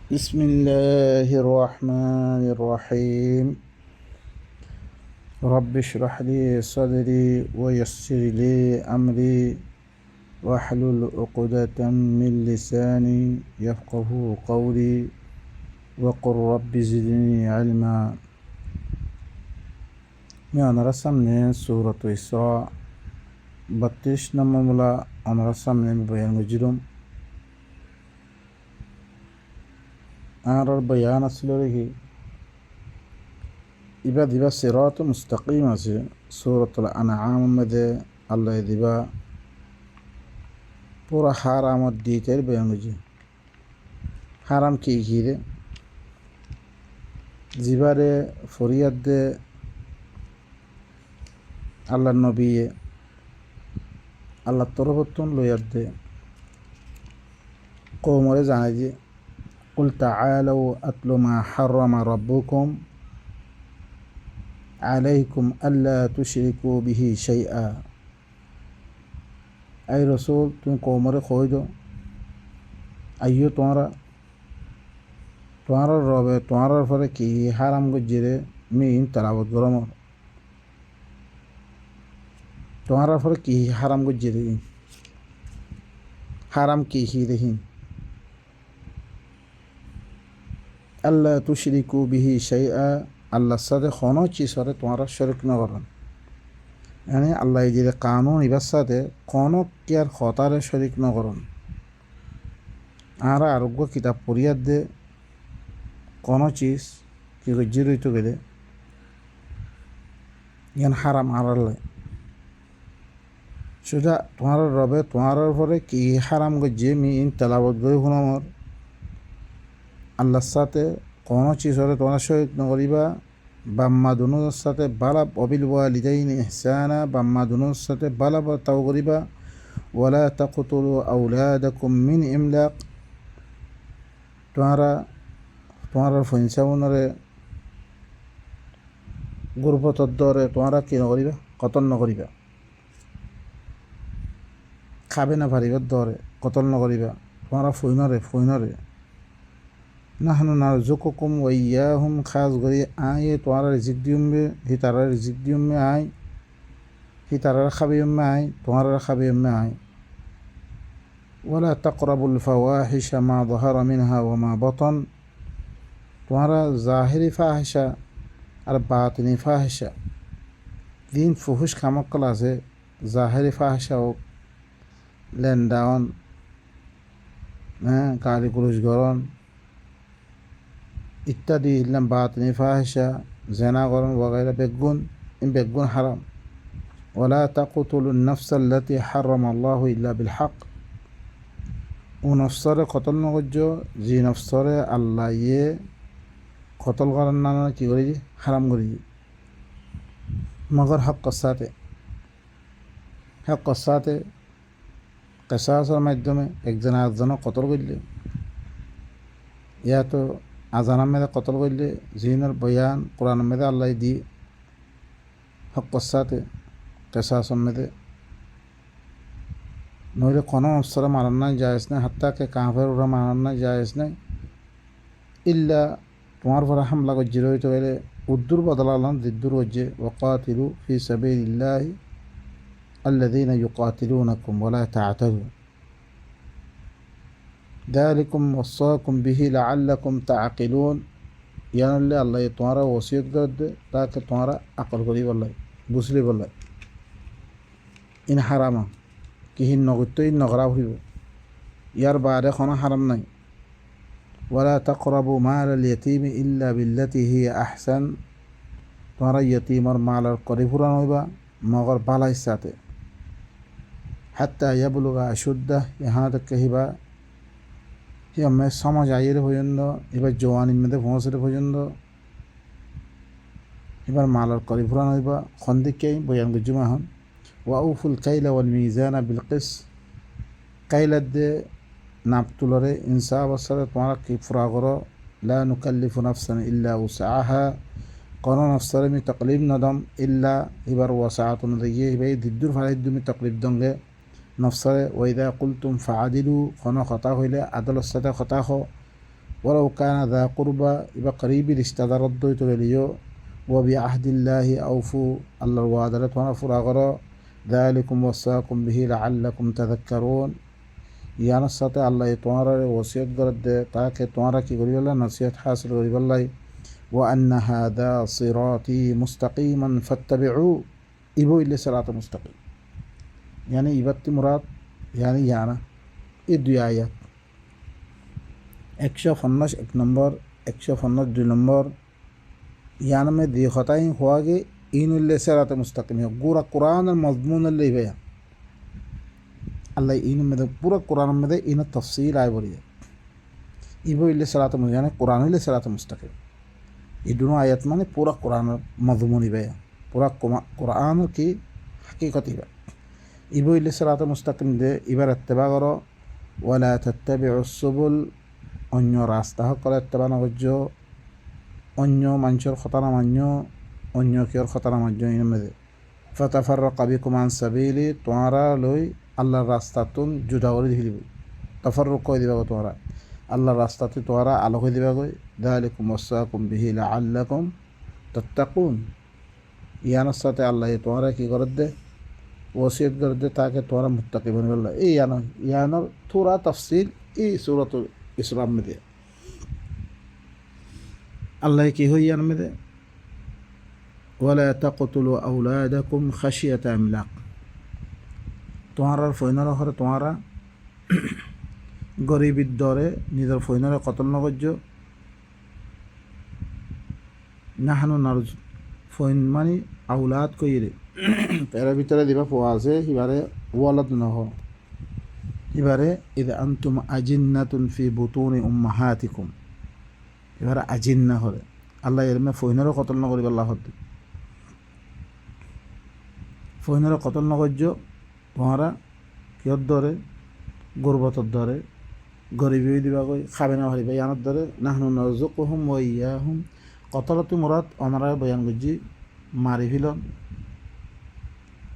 بسم الله الرحمن الرحيم. رب اشرح لي صدري ويسر لي أمري واحلل عقدة من لساني يفقه قولي وقل رب زدني علما. أنا رسمنا سورة إسراء 32 নম্বর أنا رسمنا بيان مجرم আর বয়ান আসলে রেখে ইবা দিবা সিরাত মুস্তাকিম আছে সূরাতুল আনআম মধ্যে আল্লাহ দিবা পুরা হারামত ডিটেল বয়ান করছে। হারাম কি রে জিবারে ফরিয়াদ দে আল্লাহ নবী আল্লাহ তরফতুন লইয়াদ দে কওমরে জানাই যে قل تعالوا أتل ما حرم ربكم عليكم ألا تشركوا به شيئا. أي رسول تم قومر خويدو أيو تمہارا رب تمہارا فرق کی حرام گجرے مین تلاوت گرمر تمہارا فرق کی حرام گجرے حرام کی ہی رہی আল্লাহ তুশরিকু বিহি শাইআ আল্লাহর সাথে কোনো চিজরে তোমরা শরিক না করো। মানে আল্লাহ যে কানুন ইবার সাথে কোনো কেয়ার খতারে শরিক না করো। আর আরোগ্য কিতাব পড়িয়ার দে কোনো চিজ কি গজ্জি রইত গেলে ইয়ান হারাম আল্লাহ সোজা তোমার রবে তোমার পরে কি হারাম গজ্জি মি ইন তেলাবত গই শুনামর আল্লাহর সাথে কোনো চিজরে তোমরা শরিক নকরিবা। বাম্মা দুনুর সাথে বালা অবিল ওয়ালিদাইনি ইহসানা বাম্মা দুনুর সাথে বালা তাও করিবা। ওয়ালা তাকতুলু আওলাদাকুম মিন ইমলাক তোমার ফইনসাউনরে গুরুপতর দরে তোমরা কি নকরিবা কতল নকরিবা। খাবে না পারিবার দরে কতল নকরিবা তোমরা ফইনরে নাহনু নারযুকুকুম ওয়া ইয়াহুম খাস গরি আয়ে তোমরা রিজিক দিউমবে হি তারা রিজিক দিউমবে আই হি তারা খাবিউমবে আই তোমরা খাবিউমবে আই। ওয়ালা তাকরাবুল ফাওয়াহিশা মা যাহারা মিনহা ওয়া মা বাতান তোমরা জাহিরি ফাহিশা আর বাতিনি ফাহিশা দিন ফুহুশ কামকল আছে জাহিরি ফাহিশা ও লেনদান গালি গুলুজ গরন ইত্যাদি ইল্লাম বাতিনি ফাহিশা জেনা করন ওয়াগাইরা বেগুন হারাম। ওয়ালা তাকতুলুন নাফসাল্লাতী হারামাল্লাহু ইল্লা বিল হক ও নফসরে কতল নগর্য যে নফসরে আল্লাহ ইয়ে কতল করার নানা কি করি হারাম করি মগর হক কসাতে কেসাসের মাধ্যমে একজন আরেকজনক কতল করলে ইয়া তো আজানার মেয়েদের কতল করলে জিনের বয়ান কোরআন মেয়েদের আল্লাহ দি হকের সাথে কেসাসন মেয়েদে নইলে কোনো অবসরে মারান নাই জায়েজ নাই হাত্তাকে কাফের ওরা মারান নাই জায়েজ নাই ইল্লা তোমার পরে হামলা গজ্জি রইতে গেলে উদ্দুর বদলালাম দিদ্দুর গজ্জে ওয়াকাতিলু ফি সাবিলিল্লাহি আল্লাযীনা ইউকাতিলুনাকুম ওয়ালা তা'তাদু ذلكم وصاكم به لعلكم تعقلون ইয়ানলে আল্লাহ তোমারা ওসিয়ত করে দে তাকে তোমারা আকল করি বললাই বুঝলি বললাই ইন হারামা কিহিন নগত্য ইন নগরা হইব ইয়ার বাইরে কোনো হারাম নাই। ওয়ালা তাকরাবু মাল আল ইয়াতীম ইল্লা বিল্লাতি হিয়া আহসান তোমরা ইয়তীমর মালার করে ফুরান হইবা মগর বালাই সাথে হাত্তা ইয়াবলুগা আশুদ্দাহ ইহা তক কহিবা আমি সমাজ আইয়ের পর্যন্ত এবার জওয়ানির মধ্যে পৌঁছাতে পর্যন্ত এবার মালার করে ফুরান হইবা খন্দিককে বয়ান গুজুমা হন ওয়াউফুল কাইলা ওয়াল মিজানা বিল কিস কাইলার দে নাপ তুলরে ইনসাফ সাথে তোমরা কি ফুরা করো লা নুকাল্লিফু নাফসান ইল্লা উসআহা কোনো নফসরে মি তকলিফ নদম ইল্লা এবার ওয়াসাআতুন দিয়ে এবার দিদ্দুর ফারাইদ্দুমি তকলিফ দঙ্গে নফসরে ওইদা কুলতুম ফাআদিলু কোনো কথা হইলে আদালত সাথে কথা হো ولو كان ذا قربى يبقى قريب رشتہ ردو تغليو وبعهد الله أوفوا الله الوادرة ونفر أغرى ذلكم وصاكم به لعلكم تذكرون يعني سطع الله يتوارى وصيت قرد تاكي توارى كي قريب الله نصيحة حاصل قريب الله وأن هذا صراطي مستقيما فاتبعوا إبو إلا صراط مستقيم يعني إبت مراد يعني إدو آيات 150 एक नंबर 150 2 नंबर यानी में देखता ही हुआ कि इन सिरात मुस्तकीम है पूरा कुरान और मजमून ले गया अल्लाह इन में पूरा कुरान में इन तफसील आए बोली इबो इल्ले सिरात यानी कुरान इल्ले सिरात मुस्तकीम ये दोनों आयत में पूरा कुरान मजमून ही गया पूरा कुरान की हकीकत ही इबो इल्ले सिरात मुस्तकीम दे इबार इत्तिबा करो वला तत्तबिउ सुबुल অন্য রাস্তা সকলে এত্তেবা নগর্য অন্য মানুষের খতানা মান্য অন্য কেউর খতানা মান্য ইনমেদে ফাতাফাররাকা বিকুম আন সাবিলি তোমরা লই আল্লাহর রাস্তাতুন জুদা করে দিবি তাফাররুক করে দিবা তোমরা আল্লাহর রাস্তাতে তোমরা আলো করে দিবা গই যালিকুম ওয়াসাকুম বিহি লাআল্লাকুম তাত্তাকুন ইয়ানোর সাথে আল্লাহ তোমরা কি করে দে ওসিয়ত করে দে তাকে তোমরা মুত্তাকি বনে আল্লাহ এই ইয়ানোর থোড়া তাফসিল এই সূরাতুল इस्लाम में दे अल्लाह की हुई में दे वला तक़तुलु औलादकुम खशियत इमलाक तुम्हारा फैनर हर तुम्हारा गरीबीर दरे निजर फैनर कतल नगर्य नाहानु नारुज फैन मानी औलाद को ये तेरा भीतर दिबा पोआसे हिबारे वलद न हो এবারে ইদা আনতুম আজিন্নাতুন ফি বুতুনি উম্মাহাতিকুম এবারে আজিন্না হলে আল্লাহ এরমে ফৈনরও কতল নকরিব আল্লাহ হদ্দি ফৈনরও কতল নকর্য তোমরা কিয়র দরে গুরবতর দরে গরিবী দিবা কই খাবে না হারিবা ইয়ানোর দরে নাহনু নারযুকুহুম ওয়া ইয়াহুম কতলতু মুরাদ অনারা বয়ান করছি মারি ফিলন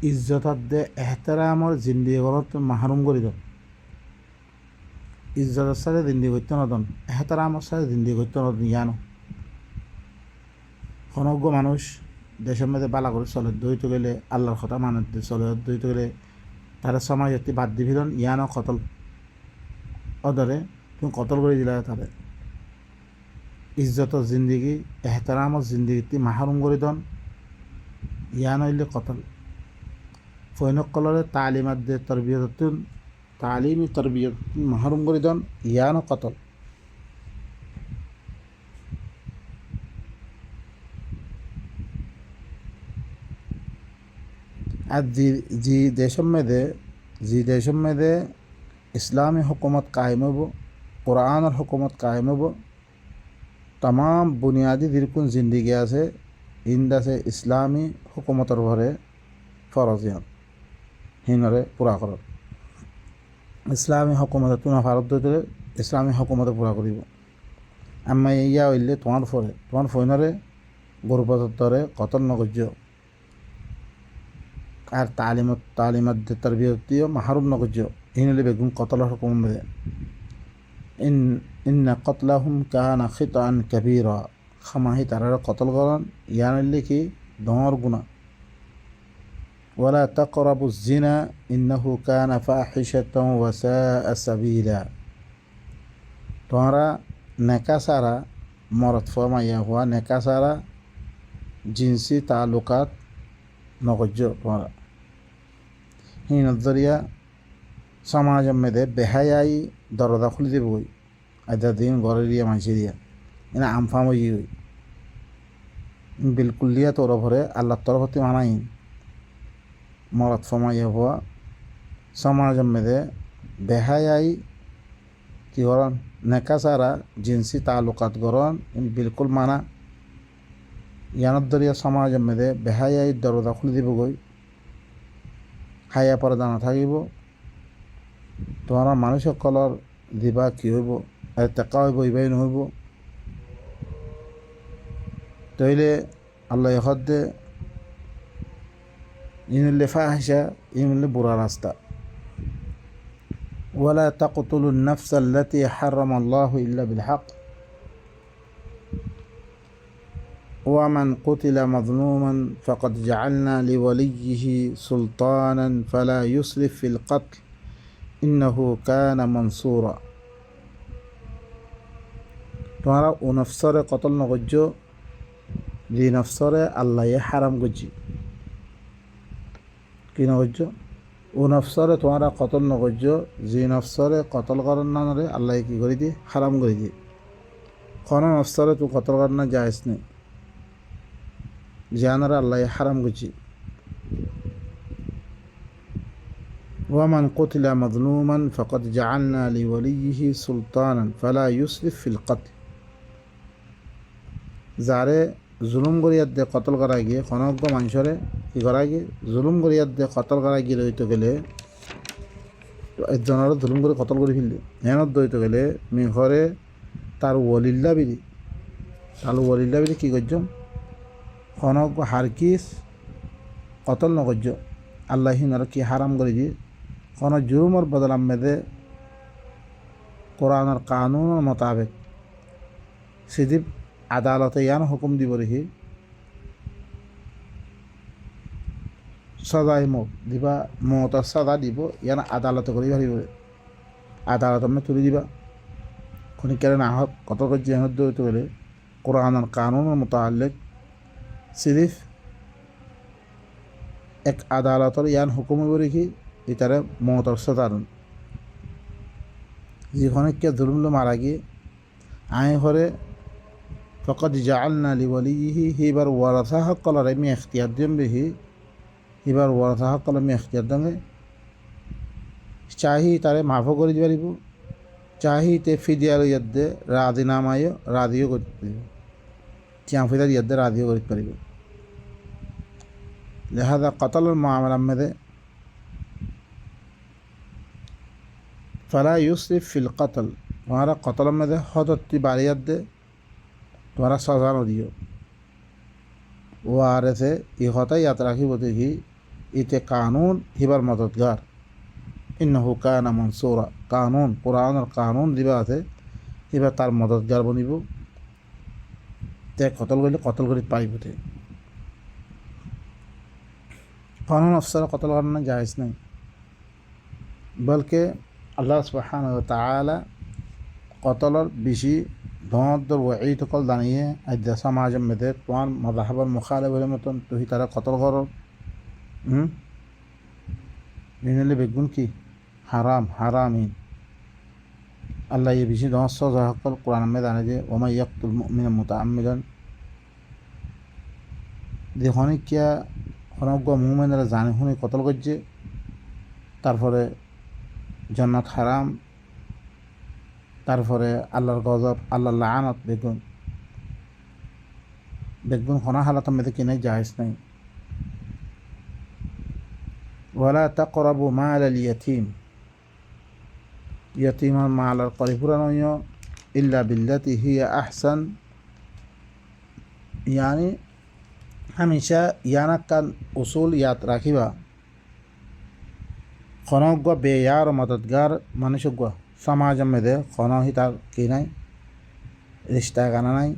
ইজ্জতার দে এহতেরামর জিন্দিগিগলত মাহরুম করি দাও ইজ্জতের সাথে জিন্দি করতে নদন এহতারামের সাথে জিন্দি করতে নদন ইয়ানো সমগ্র মানুষ দেশের মধ্যে বালা করে চলে দইতে গেলে আল্লাহর কথা মানে চলে দইতে গেলে তারা সমাজ একটি বাদ দিবিলন ইয়ানো কতল অদরে তুমি কতল করে দিলা তাদের ইজ্জতের জিন্দিগি এহতারামের জিন্দিগিটি মাহরুম করে দন ইয়ানো হইলে কতল ফৈনকলরে তালিমাত দে তরবিয়তুন तालीमी तरबियत महरूम गरिदन यानो कतल आज जी देशम में दे इस्लामी हुकूमत कायम हो कुरान और हुकूमत कायम हो तमाम बुनियादी दिरकुन जिंदगी से इंदा से इस्लामी हुकूमत भरे फरजियान हिनरे पूरा कर ইসলামী হকুমতে তুনা ভারত দইতে ইসলামী হকুমতে পুরা করিব আমি ইয়া হইলে তোমার ফৈনরে গরুপতর দরে কতল নগর্য আর তালিমাত তরবিয়তিও মাহরুম নগর্য হিনলে বেগুন কতল হুকুম দে ইন্না কতলাহুম কানা খিতান কাবীরা খামাহি তারার কতল করন ইয়ানলে কি দমর গুনাহ ولا تقربوا الزنا إنه كان فاحشة وساء سبيلا تمہارا نکاسارا مرد فرمایا ہوا نکاسارا جنسی تعلقات نگجو تمہارا ہی نظریہ سماج میں دے بہایائی دروازہ খুলে দিব আদা দিন ঘরে দিয়ে মাইছে দিয়া এনা আমফাম হই বিলকুলিয়া তোর ভরে আল্লাহর তরফতে মানাই मरद फमाइया हुआ समाज में दे बेहायाई की गरन नेकासारा जिनसी ताल्लुकात गरन बिल्कुल माना यानर दरिया समाज में दे बेहायाई दरवाजा खुले দিব গই হায়া পর্দা না থাকিব তোমরা মানুষ সকলের দিবা কি হইব আর টাকা হইব ইবাই নহইব তইলে আল্লাহ হদ্দে ইনলে ফাহিশা ইনলে বুরা রাস্তা ওয়ালা তাকতুলুন নাফসা আল্লাতী হারামাল্লাহু ইল্লা বিল হক ومن قتل مظلوما فقد جعلنا لوليه سلطانا فلا يسرف في القتل إنه كان منصورا তোমারা ও নফসরে কতল নগজ্য যে নফসরে আল্লাহ হারাম গজ্জি কি নগজ্য ও নফসরে তোমারা কতল নগজ্য যে নফসরে কতল করার নারে আল্লাহ কি করে দিয়ে হারাম করে দিয়ে কোনো নফসরে তো কতল করার না জায়েজ নেই জানারা আল্লাহ হারাম গজ্জি ومن قتل مظلوما فقد جعلنا لوليه سلطانا فلا يسرف في القتل যারে জুলুম করিয়ার দিয়ে কতল করা গিয়ে খনজ্ঞ মানুষরে কি করা গিয়ে জুলুম করিয়ার দিয়ে কতল করা গিয়ে রইতে গেলে একজনের জুলুম করে কতল করে ফেললে হেনত দইতে গেলে মিঘরে তার ওয়ালিল্লা বিধি কী করছ খনজ্ঞ হারকিস কতল নগর্য আল্লাহিনার কি হারাম করে দিয়ে কোনো জুলুমের বদলাম মেদে কোরআনের কানুনের মোতাবেক সিদিব আদালতে ইয়ান হুকুম দিব রেহি সজাই দিবা মতার সাজা দিব ইয়ান আদালতে করে ভাবিব আদালত তুলি দিবা খুনি কেন না হোক কত জেহদ দইতে গেলে কোরআনের কানুনের মোতালেক সিরিফ এক আদালতের ইয়ান হুকুম হইব রেখি এটারে মতার সাধারণ যেখানে কে জুলুমলো মারা গিয়ে আয় ঘরে ফকত জাআলনা লিওয়ালিহি হিবার ওয়ারাসা হকলার আমি এখতিয়ার দিম বিহি হিবার ওয়ারাসা হকল আমি এখতিয়ার দেঙ্গে চাহি তারে মাফও করে দিতে পারিব চাহি তে ফিদিয়ার ইয়াদ্দে রাজিনামায় রাজিও করতে পারিব চিয়াফিদার ইয়াদ্দে রাজিও করতে পারিব লিহাজা কতলের মামলা মেদে ফালা ইউসরিফ ফিল কতল তোমারা কতলের মেদে হদত্তি বাড়িয়ার দে তোমারা সজা নদিও ও আর এসে ইহতা ইয়াত রাখিব দেখি ইতে কানুন হিবার মদতগার ইন্নহু কানা মনসুরা কানুন কোরআনের কানুন দিবা আছে এবার তার মদতগার বনিব তে কতল করলে কতল করে পাইব তে কানুন অফসার কতল করার জায়েজ নাই বলকে আল্লাহ সুবহানাহু ওয়া তাআলা কতলর বেশি ধর ওয়াঈদ কল দাঁড়িয়ে আজ সমাজ মেদে তোমার মাযহাবের মুখালিফের মতন তুই তারা কতল কর নিলে বেগুন কি হারামিন আল্লাহ এই বেশি ধর সজাহকল কোরআন মে জানে যে ওমা ইয়াকতুল মুমিনা মুতাআম্মিদান দেখনে কিয়া খনজ্ঞ মুমিনরা জানে শুনে কতল করছে তারপরে জান্নাত হারাম তারপরে আল্লাহর গজব আল্লাহর লাআনত বেগুন খনা হালাত মেদে কিনে জায়েজ নাই ওয়ালা তাকরাবু মাল আল ইয়াতীম ইয়াতীমার মালার পরিপূরণীয় ইল্লা বিল্লাতি হিয়া আহসান यानी हमेशा याना कान उसूल याद राखिबा खनज्ञ बेयार मददगार मनुष्य समाज में दे खन ही तार की नहीं रिश्ता गाना नहीं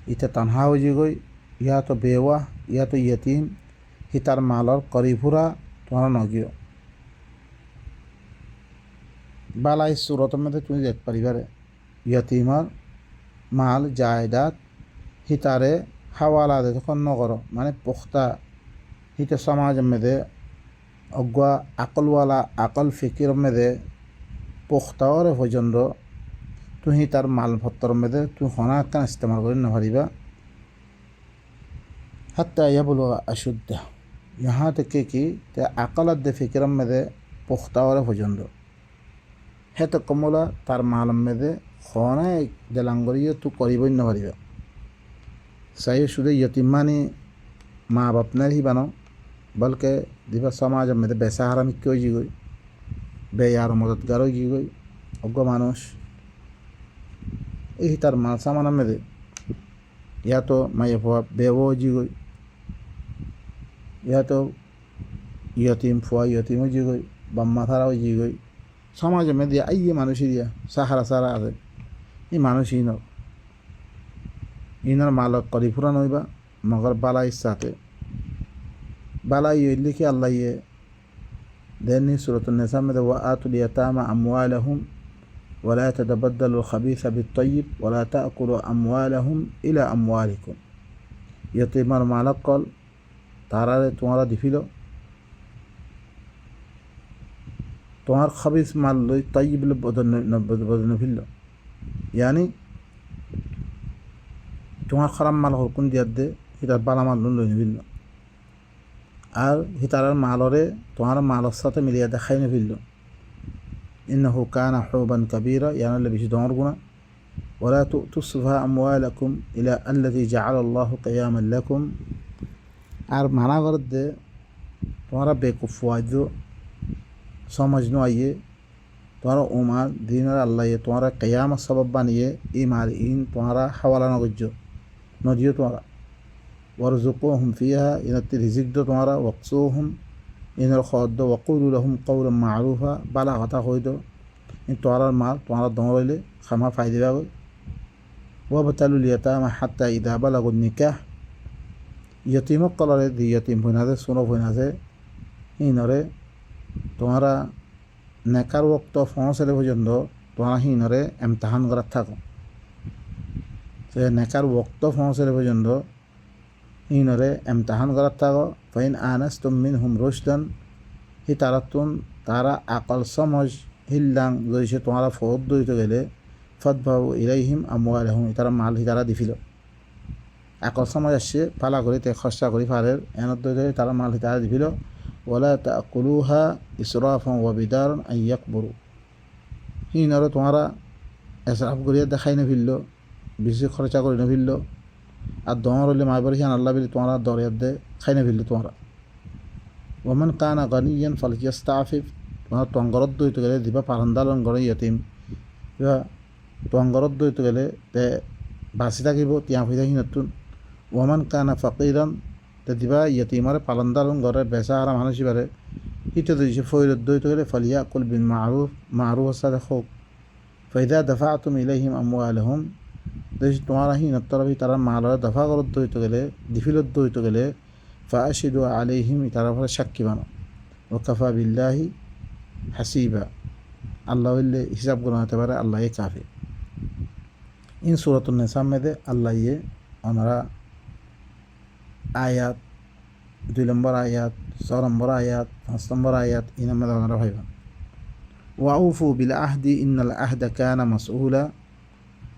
इते तनहा हो जी गई या तो बेवा या तो यतीम ही तार मालर करीफुरा तुम्हारा नगियो बाला इस सूरत में तो तुम्हें देख परिवार यतीमर माल जायदाद ही तारे हवाला दे तो न करो माने पुख्ता ही तो समाज में दे अगुआ अकल वाला अकल फिक्र में दे पुख्ता और भोजन तु ही तार माल भत्तर में दे तु होना का इस्तेमाल कर न भरीबा हत्ता यबलुगा अशुद्ध यहाँ तक कि ते अकल दे फिक्र में दे पुख्ता और भोजन है तो कमला तार माल में दे होना दलांगरियो तु करीब न भरीबा सही शुद्ध यतीमानी माँ बाप ने ही बनो बल्कि दिवस समाज में दे बेसहारा में क्यों जी गई बेयार मददगारों जी गई अज्ञ मानुष यही तार माल सामान में दे या तो मैं बेवो जी गई या तो यतीम फुआ यतीम जी गई बम्मा थारा जी गई समाज में दिया आई ये मानुष ही दिया सहारा सारा आगे ये मानुष ही न ইনার মালক করি ফুরান হইবা মগর বালাই সাথে বালাই হইলে কি আল্লাহ ইয়ে দেননি সূরাতুন নিসা মধ্যে ওয়া আতুল ইয়াতামা আমওয়ালাহুম ولا تتبدلوا الخبيث بالطيب ولا تأكلوا أموالهم إلى أموالكم يتيمار মালক কল তারারে তোমরা দিফিল তোমার খবিস মাল লই তাইব বদন ফিল ইয়ানি তোমার খারাপ মাল হরকুন দিয়ার দে হিতার বালা মাল লই নিবিল আর হিতার মালরে তোমার মালর সাথে মিলিয়ে দেখাই নিবিল إنه كان حوبا كبيرا يعني اللي بيجي دمرنا ولا تؤتوا السفهاء أموالكم إلى الذي جعل الله قياما لكم আর মানা করে দে তোমারা বেকুফ ওয়াজো समझनो आइए तुम्हारा उमार दीन अल्लाह ये तुम्हारा क़यामत सबब बानिए ईमार इन तुम्हारा हवाला न गुज्जो नदियो तुम्हारा वरज़ुक़ूहुम फ़ीहा इन रिज़िक़ दो तुम्हारा वक़्सूहुम इन ख़ौद दो वक़ूलू लहुम क़ौलन मारूफ़ा बाला गता होई दो इन तुम्हारा माल तुम्हारा दोनों ले खमा फ़ायदे बागो वबतलुल यतामा हत्ता इज़ा बलगुन निकाह यतीमों कलरे दी यतीम होना से सुनो होना से इनरे তোমারা নেকার ওক্ত পৌঁছালে পর্যন্ত তোমরা হিনরে এমতাহান করার থাকো সে নেকার ওক্ত পৌঁছালে পর্যন্ত হিনরে এমতাহান করার থাকো ফাইন আনাস্তুম মিনহুম রুশদান হি তারাতুন তারা আকল সমঝ হিল্লাং যদি সে তোমরা ফৌদ দইতে গেলে ফতবাউ ইলাইহিম আমওয়ালাহুম তারা মাল হিতারা দিছিল আকল সমঝ আসছে পালা করে তে খরচা করি ফারের এনত দইতে তারা মাল হিতারা দিছিল ولا تأكلوها إسرافا وبدارا أن يكبروا হিনরে তোমারা এসরাফ করিয়া দেখাই নফিল্ল বেশি খরচা করে নফিল্ল আর দমর হইলে মাই বলে হিয়ান আল্লাহ বলি তোমরা দরিয়ার দে খাই নফিল্ল তোমরা ওমান কানা গানিয়ান ফালিয়াস্তাফিফ তোমরা টঙ্গরত দইতে গেলে দিবা পারান্দালন গড়ে ইয়তিম কিবা টঙ্গরত দইতে গেলে তে বাঁচি থাকিব তিয়া হয়ে থাকি নতুন ওমান কানা ফাকিরান তে দিবা ইয়তিমারে পালান্দালন ঘরে বেচা আর মানুষ বারে হিতে দিয়েছে ফৈরত দইতে গেলে ফালিয়া কুল বিন মারুফ সাথে হোক ফাইদা দফা তুমি ইলাইহিম আমওয়ালাহুম দেশ তোমার হিনতরবি তারা মালরে দফা করত দইতে গেলে দিফিলত দইতে গেলে ফাশিদু আলাইহিম তারা ফলে সাক্ষী বানো ওয়াকাফা বিল্লাহি হাসিবা আল্লাহ হইলে হিসাব গুণ হতে পারে আল্লাহ কাফি ইন সূরাতুন নিসা মধ্যে আল্লাহ ওনারা आयात 2 नंबर आयात 6 नंबर आयात 5 नंबर आयात इन में दोनों भाई वाऊफू बिल आहदी इन्नल आहद कान मसऊला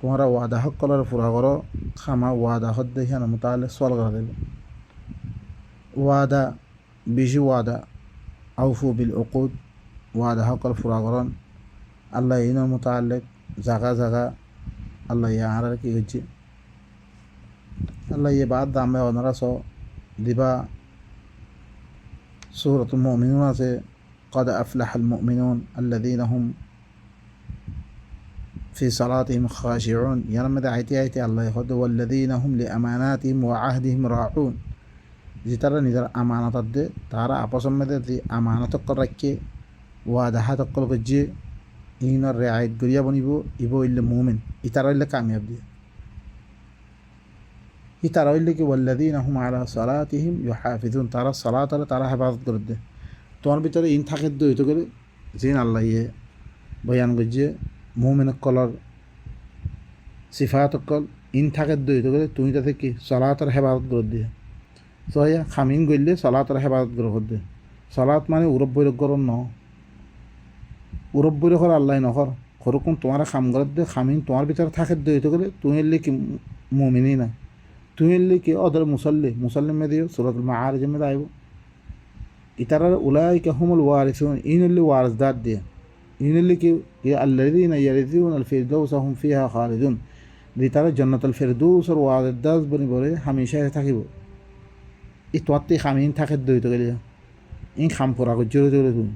तुम्हारा वादा हक कलर पूरा करो खामा वादा हद दे है ना मुताल्लिक सवाल कर दे वादा बिजु वादा आऊफू बिल उक़ूद वादा हक कलर पूरा करो अल्लाह इन मुताल्लिक जगह जगह अल्लाह यहाँ की गच्ची अल्लाह ये बात दाम में वनरा सो दिबा सूरतुल मुमिनून से क़द अफ़लहल मुमिनून अल्लज़ीना हुम फ़ी सलातिहिम ख़ाशिऊन यानी में आयते अल्लाह खुद वल्लज़ीना हुम लिअमानातिहिम व अहदिहिम राऊन जितरा निजर अमानत दे तारा आपस में दे अमानत कर रखे वादा तक गज्जे इन रियायत गुरिया बनिबो इबो इल्ले मुमिन इतारा इल्ले कामयाब दे ही तारा इल्ले कि वल्लज़ीना हुम अला सलातिहिम युहाफ़िज़ून तारा सलात तारा हिफाजत कर दे তোমার ভিতরে ইন থাকে দইতে গেলে জিন আল্লাহ ইয়ে বয়ান গজ্জে মুমিন কলর সিফাত কল ইন থাকে দইতে গেলে তুমি তাতে কি সলাতের হেফাজত করে দিয়ে সয়া খামিন গইলে সলাতের হেফাজত করে দিয়ে সলাত মানে উরব বৈরক গরম ন উরব বৈরক আল্লাহ নহর হরকম তোমার খাম করে দে খামিন তোমার ভিতরে থাকে দইতে গেলে তুমি এলে কি মুমিনই না তুমি এলে কি অদর মুসল্লি মে দিও সূরাতুল মাআরিজ মে আইব इतारा उलाइका हुमुल वारिसून इनल्ली वारसदार दिए इनल्ली कि अल्लज़ीना यरिसूनल फ़िरदौस हुम फ़ीहा ख़ालिदून इतारा जन्नतुल फ़िरदौस और वारसदार बनी बोले हमेशा থাকিব ই তোয়াতে খামিন থাকে দইতে গেলে ইন খাম পুরা গজরে জরে তুমি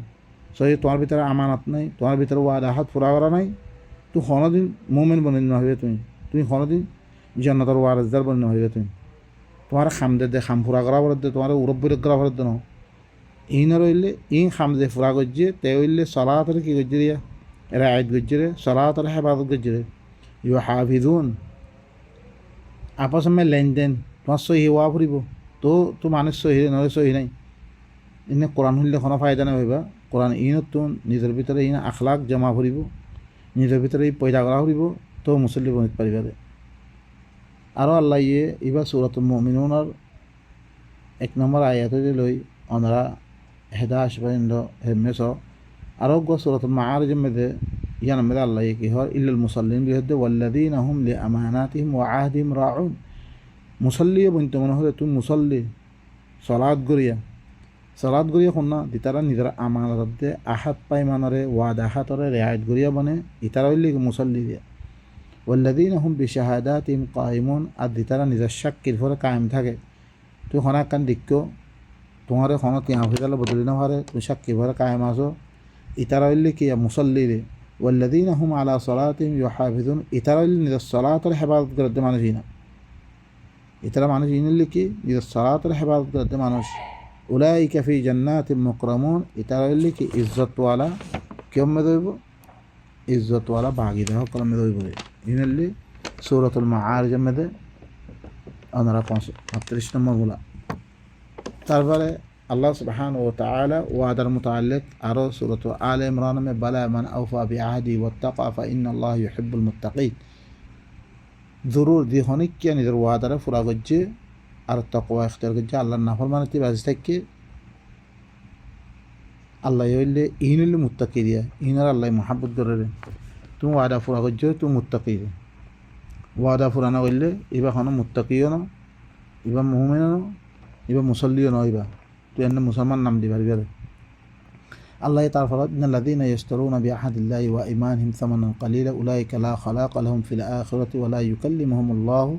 সই তোমার ভিতরে আমানত নাই তোমার ভিতরে ওয়াদা হাত পুরা করা নাই তো কোনদিন মুমিন বনে না হবে তুমি কোনদিন জান্নাতের ওয়ারসদার বনে না হবে তুমি তোমার খাম দে খাম পুরা করা বলে তোমার উরব্বর করা বলে না ইনর হইলে ইন খামজে ফুরা গজ্জে তে হইলে সলাতের কি গজ্জরিয়া রায়ত গজ্জরে সলাতের হেফাজত গজ্জরে ইউ হাফিজুন আপস মে লেনদেন তোমার সহি হওয়া ফুরিব তো মানুষ সহি নয় সহি নাই ইনে কোরআন শুনলে কোনো ফায়দা নাই ভাবিবা কোরআন ইনতুন নিজের ভিতরে ইন আখলাক জমা ফুরিব নিজের ভিতরে পয়দা করা ফুরিব তো মুসল্লি বনিত পারিবারে আরও আল্লাহ ইবা সূরাতুল মুমিনুনের 1 নম্বর আয়াতে লই অনরা 11 পর্যন্ত হেমেস আরও সূরাতুল মাআরিজ মধ্যে ইয়ান মধ্যে আল্লাহ কি হয় ইল্লাল মুসাল্লিন বিহদ্দে ওয়াল্লাযীনা হুম লিআমানাতিহিম ওয়া আহদিহিম রাউন মুসল্লি বনতে মনে হলে তুমি মুসল্লি সলাৎ গরিয়া শুননা দিতারা নিজের আমানতে আহাত পাইমানরে ওয়াদ আহাতরে রেয়ায়ত গরিয়া বনে ইতারা হইলে মুসল্লি দিয়া ওয়াল্লাযীনা হুম বিশাহাদাতিহিম কায়িমুন আর দিতারা নিজের সাক্ষীর ফলে কায়েম থাকে তুই খনা কান দিক্য তোমার খনা তিয়া হইতালে বদলি না পারে তুই সাক্ষীর ফলে কায়েম আসো ইতারা হইলে কি মুসল্লি রে ওয়াল্লাযীনা হুম আলা সলাতিহিম ইউহাফিজুন ইতারা হইলে নিজের সলাতের হেফাজত করতে মানুষ না ইতারা মানুষ ইনলে কি নিজের সলাতের হেফাজত করতে মানুষ উলাইকা ফি জান্নাতিম মুকরামুন ইতারা হইলে কি ইজ্জতওয়ালা কেউ মে দইব ইজ্জতওয়ালা ভাগিদার সকল মে দইব ইনলে সূরাতুল মাআরিজ মধ্যে 38 নম্বর বলা তারপরে আল্লাহ সুবহানাহু ওয়া তাআলা ওয়াদার মুতাআল্লিক আরো সূরাত আলে ইমরান মে বালা মান আওফা বিআহদি ওয়াত্তাকা ফা ইন্নাল্লাহা ইউহিব্বুল মুত্তাকিন জরুর দি হনিক কি নিজের ওয়াদারে পুরা করছে আর তাকওয়া ইখতিয়ার করছে আল্লাহর নাফরমানিতে বাজি থাকে আল্লাহ হইলে ইনলে মুত্তাকি দিয়া ইনার আল্লাহ মুহাব্বত করে তুমি ওয়াদা পুরা করছো তুমি মুত্তাকি ওয়াদা পুরা না করলে এবা কোনো মুত্তাকিও না এবা মুমিনও না এবা মুসল্লিও না এবা তুই এনে মুসলমান নাম দিবার গেলে আল্লাহ তার ফলত ইন্নাল্লাযীনা ইয়াশতারুনা বিআহদিল্লাহি ওয়া ঈমানিহিম সামানান কালীলা উলাইকা লা খালাকা লাহুম ফিল আখিরাতি ওয়া লা ইউকাল্লিমুহুমুল্লাহু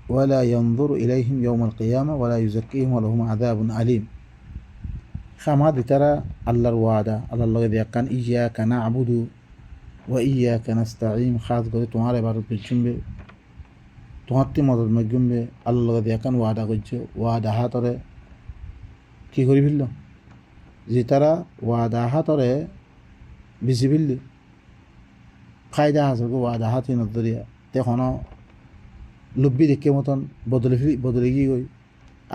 ওয়া লা ইয়ানজুরু ইলাইহিম ইয়াওমাল কিয়ামা ওয়া লা ইউযাক্কিহিম ওয়া লাহুম আযাবুন আলীম খামা দিতারা আল্লাহর ওয়াদা আল্লাহর লগে দিয়াকান ইয়্যাকা না'বুদু ওয়া ইয়্যাকা নাস্তাঈন খাস করে তোমার ইবাদত করছুমবে তোমারটি মদত মজুমবে আল্লাহর লগে দিয়াকান ওয়াদা করছে ওয়াদা হাতরে কি করি ফেলল যে তারা ওয়াদা হাতরে বেশি ফেললি ফায়দা হাসল ওয়াদা হাতি নজরিয়া তখন লব্বি দেখে মতন বদলে গিয়ে গই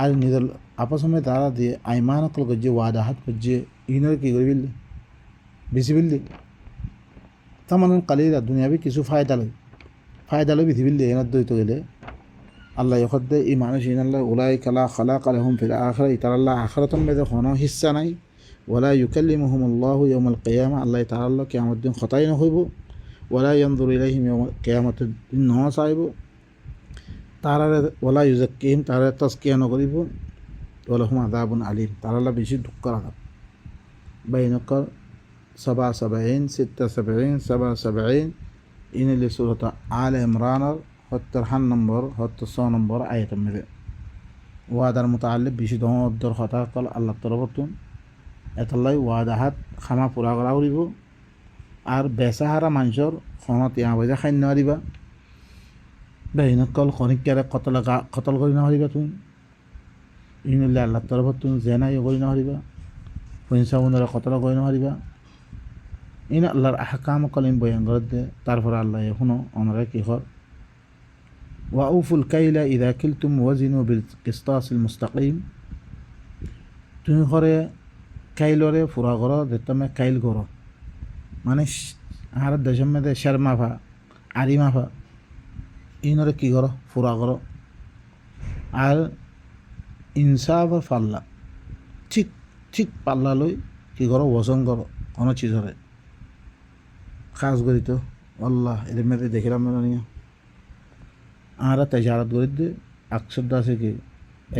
আর নিজের আপস সময় তারা দিয়ে আইমান অকল করছে ওয়াদা হাত করছে ইনরে কী করে ফেললি বেশি ফেললি তা মানে কালিরা দুনিয়াবি কিছু ফায়দা লই বেশি ফেললি এনার দইত গেলে আল্লাহ ইখদ্দে এই মানুষ ইনাল্লাহ উলাইকা লা খালাকা লাহুম ফিল আখিরা ইতারাল্লাহ আখিরাতুন বেদে কোনো হিস্সা নাই ওয়ালা ইউকাল্লিমুহুমুল্লাহু ইয়াওমাল কিয়ামা আল্লাহ তাআলা কিয়ামত দিন খতাই না হইব ওয়ালা ইয়ানজুরু ইলাইহিম ইয়াওমাল কিয়ামতের দিন ন চাইব তারারে ওয়ালা ইউযাক্কিহিম তারারে তাজকিয়া নকরিব ওয়া লাহুম আযাবুন আলীম তারাল্লাহ বেশি দুঃখ রাখা বাইনকর 77 76 77 ইনলি সূরাত আলে ইমরানের 73 নম্বর 76 নম্বর আয়াতের মধ্যে ওয়াদার মুতাআল্লিক বেশি দর কথা কল আল্লাহ তরফতুন এতলাই ওয়াদা হাত খামা পুরা করা করিব আর বেচাহারা মানুষের খনত ইয়া বজা খাই নোৱাৰিবা বেহিনকল খনিকারে কতল কৰি নোৱাৰিবা তুমি ইনলে আল্লাহ তরফতুন জেনাই কৰি নোৱাৰিবা পইচা বন্ধরে কতল কৰি নোৱাৰিবা ইন আল্লাহর আহকাম কলিম বয়ান করে দে তারপর আল্লাহ এখনো ওনারা কি কর ওয়াউফুল কাইলা ইদা কিলতুম ওয়াজিনু বিল কিসতাসিল মুস্তাকিম তুমি করে কাইলরে ফুরা করো যেতমে কাইল করো মানে আর দেশের মধ্যে শের মাফা আরি মাফা ইনরে কি করো ফুরা করো আর ইনসাফ পাল্লা ঠিক ঠিক পাল্লা লই কি করো ওজন করো কোনো চিজরে খাস করি তো আল্লাহ এদের মেয়েদের দেখিলাম না নিয়ে আর তেজারত করি দে আকশব্দ আছে কি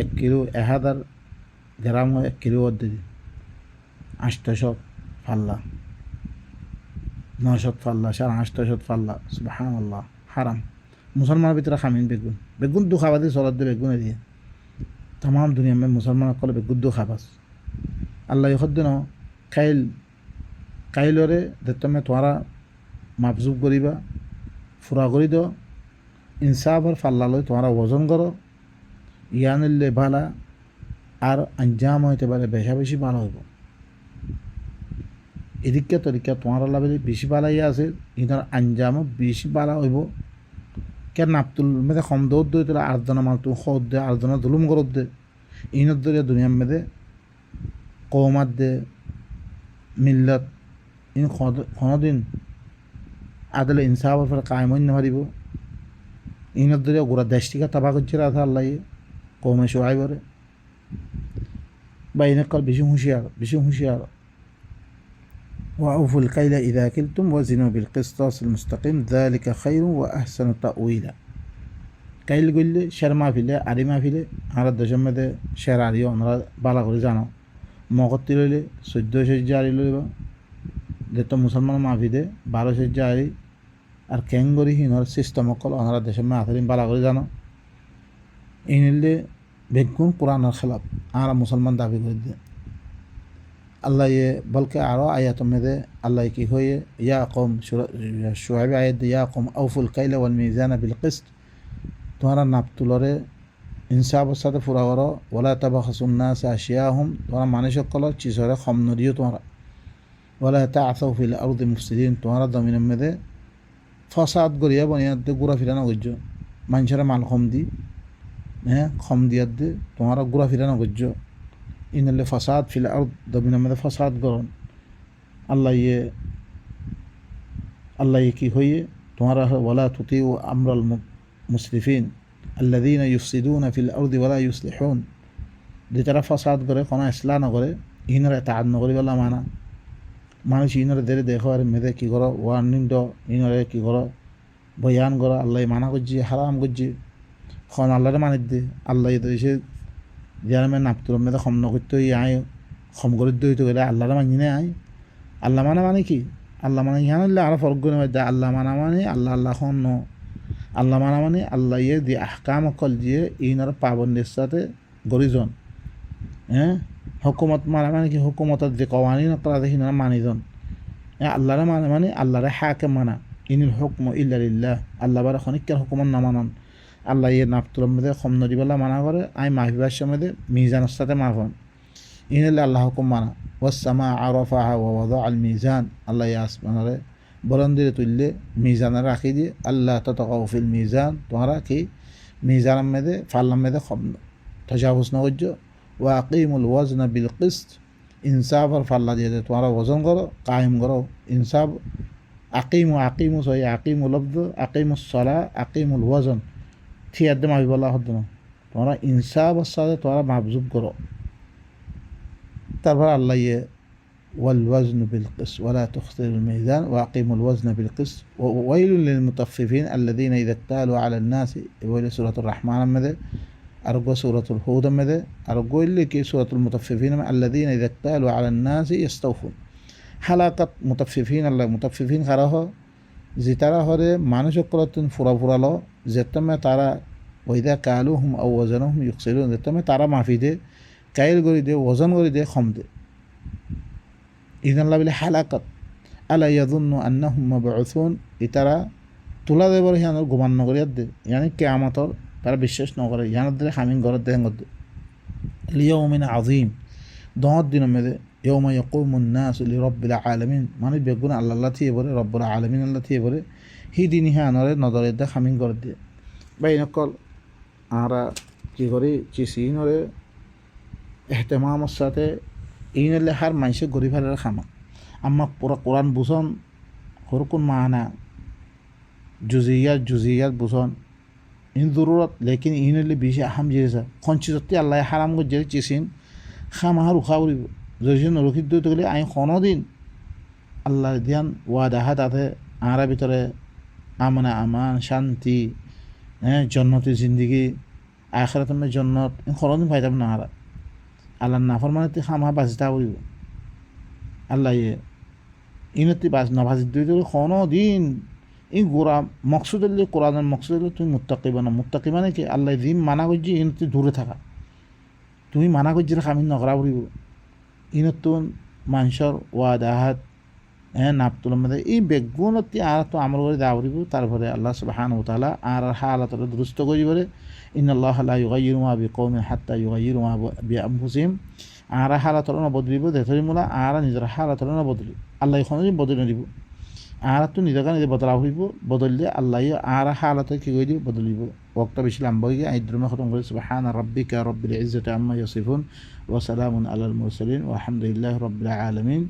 1 কিলো 1000 গ্রাম হয় 1 কিলো অর্ধে দি 800 পাল্লা 900 পাল্লা 850 পাল্লা সুবহানাল্লাহ হারাম মুসলমানের ভিতরে খামিন বেগুন দু খাবা দিয়ে চলার দিয়ে বেগুন দিয়ে তাম দুনিয়া মে মুসলমান কলে বেগুন দু খাবাস আল্লাহ ইখদ্দিন কাইলরে তুমি তোমারা মাপজুব করিবা ফুরা করি দাও ইনসাফর ফাল্লা লই তোমরা ওজন করো ইয়ানিল্লে ভালা আর আঞ্জাম হইতে পারে বেশি ভালো হইব এদিকে তরিকা তোমার লাভে বেশি ভালাই আছে ইনার আঞ্জামও বেশি ভালো হইব কেন নাপতুল মেদে কম দৌড় দই তোলা আর্দনা মাল তুমি খদ দে আর্দনা দুলুম গরত দে ইনত দরিয়া দুনিয়ার মেদে কৌমাত দে মিল্লত ইন কোনোদিন আদলে ইনসাফের ফলে কায়েম হইতে পারিব ইনত দরিয়া গোড়া দেশটিকা তাবা করছে রাধা আল্লাহ কৌমে সোয়াই বরে বা ইনকাল বেশি হুঁশিয়ার وأوفوا الكيل إذا كلتم وزنوا بالقسطاس المستقيم ذلك خير وأحسن تأويلا কাইল গইলে শের মাহফিলে আরি মাহফিলে আমরা দেশের মধ্যে শের আরিও আমরা বালা করে জানো মগত্তি লইলে 14 সজ্জা আরি লইব যেহেতু মুসলমান মাহফিলে 12 সজ্জা আরি আর ক্যাঙ্গরি হিনর সিস্টেম অকল আমরা দেশের মাহফিলে বালা করে জানো এই নিলে বেগুন কোরআনের খেলাফ আমরা মুসলমান দাবি করে দিয়ে আল্লাহ বলকে আরও আয়াত মেদে আল্লাহ কি হয়ে ইয়া কম শুআইব আয়াত ইয়া কম আউফুল কাইলা ওয়াল মিজানা বিল কিসত তোমরা নাপ তুলরে ইনসাফের সাথে ফুরা করো ওলা তাবাখাসুন নাস আশিয়াহুম তোমরা মানুষ সকল চিজরে খম নদিও তোমরা ওলা তাআসাউ ফিল আরদি মুফসিদিন তোমরা জমিনের মেদে ফসাদ গড়িয়া বনিয়াতে ঘুরা ফিরানো করছো মানুষের মাল খম দি হ্যাঁ খম দিয়ার দে তোমরা ঘুরা ফিরানো করছো ইনলে ফসাদ ফিল আরদ জমিনের মেদে ফসাদ গরন আল্লাহ কি হইয়ে তোমরা ওলা তুতিউ আমরাল মুসরিফিন আল্লাযীনা ইউফসিদুনা ফিল আরদি ওয়ালা ইউসলিহুন যে তারা ফসাদ করে কোনো ইসলাহ নকরে ইনরে তাআদ নকরি বলা মানা মানুষ ইনরে দেরে দেখো আর মেদে কি করো ওয়ার্নিং দ ইনরে কি করো বয়ান করো আল্লাহ মানা করছি হারাম করছি খন আল্লাহরে মানি দে আল্লাহ তো এসে যারা মেয়ে নাপতুর মেদে খম নকরতে আয় খম করে দইতে গেলে আল্লাহরে মানি নে আয় আল্লাহ মানে কি আল্লাহ মানে ইহান আরো ফরক করে মধ্যে আল্লাহ মানে আল্লাহ খন ন আল্লাহ মানে আল্লাহ দিয়ে আহকাম অকল দিয়ে ইনার পাবন্দির সাথে গরিজন হ্যাঁ হুকুমত মানে কি হুকুমতের যে কওয়ানিন অকল হিনারা মানিজন আল্লাহরে মানে আল্লাহরে হাকে মানা ইনিল হুকম ইল্লা লিল্লাহ আল্লাহ বার খনিকের হুকুমত না মানন আল্লাহ নাপতুর মধ্যে খম নদীবেলা মানা করে আই মাহবিবার সময় মিজানের সাথে মাফন ইনিল আল্লাহ হুকুম মানা ওয়াসসামা আরাফাহা ওয়া ওয়াদা আল মিজান আল্লাহ আসমানরে বলন্দিরে তুললে মিজানে রাখি দিয়ে আল্লাহ ততকাউফিল মিজান তোমরা কি মিজানের মেদে ফাল্লার মেদে তজাবুজ না করছো ও আকিমুল ওয়াজনা বিল কিসত ইনসাফর ফাল্লা দিয়ে তোমরা ওজন করো কায়েম করো ইনসাফ আকিমু সহি আকিমুল লব্দ আকিমুস সলা আকিমুল ওয়াজন থিয়ার দে মাবি বলা হতো না তোমরা ইনসাফের সাথে তোমরা মাবজুব করো তারপর আল্লাহ والوزن بالقسط ولا تخسروا الميزان وأقيموا الوزن بالقسط وويل للمطففين الذين إذا اكتالوا على الناس ويل سورة الرحمن مذ أرجو سورة الهود مذ أرجو اللي كي سورة المطففين الذين إذا اكتالوا على الناس يستوفون حلقة مطففين الله مطففين خراه زترا هره مانوش قرطن فرا له زتما ترى وإذا كالوهم أو وزنهم يخسرون زتما ترى ما في ده كايل غري ده وزن غري ده خم ده إذن الله بلا حلاقت ألا يظن أنهم مبعوثون إترى তোলা দেবর হিয়ানোর ঘুমান নগরিয়ার দে ইয়ানি কেয়ামতর তারা বিশ্বাস নগরে ইয়ানোর দিলে হামিন গরের দেহ দে লিয়াউমিন আযীম দহর দিনের মেদে ইয়াউমা ইয়াকুমুন নাসু লিরাব্বিল আলামিন মানে বেগুন আল্লাহ থিয়ে বলে রব্বুল আলামিন আল্লাহ থিয়ে বলে হি দিন হিয়ানোরে নজরের দে হামিন গরের দে বা ইনকল আমরা কি করি চিসিনরে এহতেমামের সাথে ইনলে হার মানুষের গরিব হারের খামা আম্মা পুরা কোরআন বুঝন হরকুন মানা জুজিয়াত বুঝন ইন জরুরত লেকিন ইনলে বেশি আহাম জিনিস খঞ্চি সত্যি আল্লাহ হারাম গজ্জে চিসিন খাম আহার উখা উড়িব যদি নরকিত দইতে গেলে আমি কোনোদিন আল্লাহর ধ্যান ওয়াদাহাত আছে আহারা ভিতরে আমনা আমান শান্তি হ্যাঁ জন্নতি জিন্দিগি আখিরাতের জন্নত কোনোদিন পাইতাম না আহারা আল্লাহ নাফরমানিতে খামা বাঁচিতা উড়িব আল্লাহ ইনতি বাজ না ভাজি দইতে কোনো দিন এই গোড়া মকসুদ কোরআনের মকসুদ তুমি মুত্তাকি বানো মুত্তাকি মানে কি আল্লাহ জিম মানা করছি ইনতি দূরে থাকা তুমি মানা করছি আমি নকরা উড়িব ইনত মানুষের ওয়াদাহাত হ্যাঁ নাপ তুলার মধ্যে এই বেগুনতি আর তো আমল করে দা উড়িব তারপরে আল্লাহ সুবহানাহু ওয়া তাআলা আর হালাতরে দুরুস্ত করিবরে ইন্নাল্লাহা লা ইউগাইয়িরু মা বিকওমিন হাত্তা ইউগাইয়িরু মা বিআনফুসিহিম আর হালাতরে বদলিব দেথরি মুলা আর নিজের হালাতরে বদলি আল্লাহ এখন বদলি দিব আর তো নিজাকা নিজে বদলা হইব, বদললে আল্লাহ আর হালাতে কি করে দিব বদলিব। ওয়াক্ত বেশি লম্বা হয়ে গিয়ে আইদ্রমে খতম করে সুবহান রাব্বিকা রব্বিল ইজ্জাতি আম্মা ইয়াসিফুন ওয়া সালামুন আলাল মুরসালিন ওয়া আলহামদুলিল্লাহি রাব্বিল আলামিন।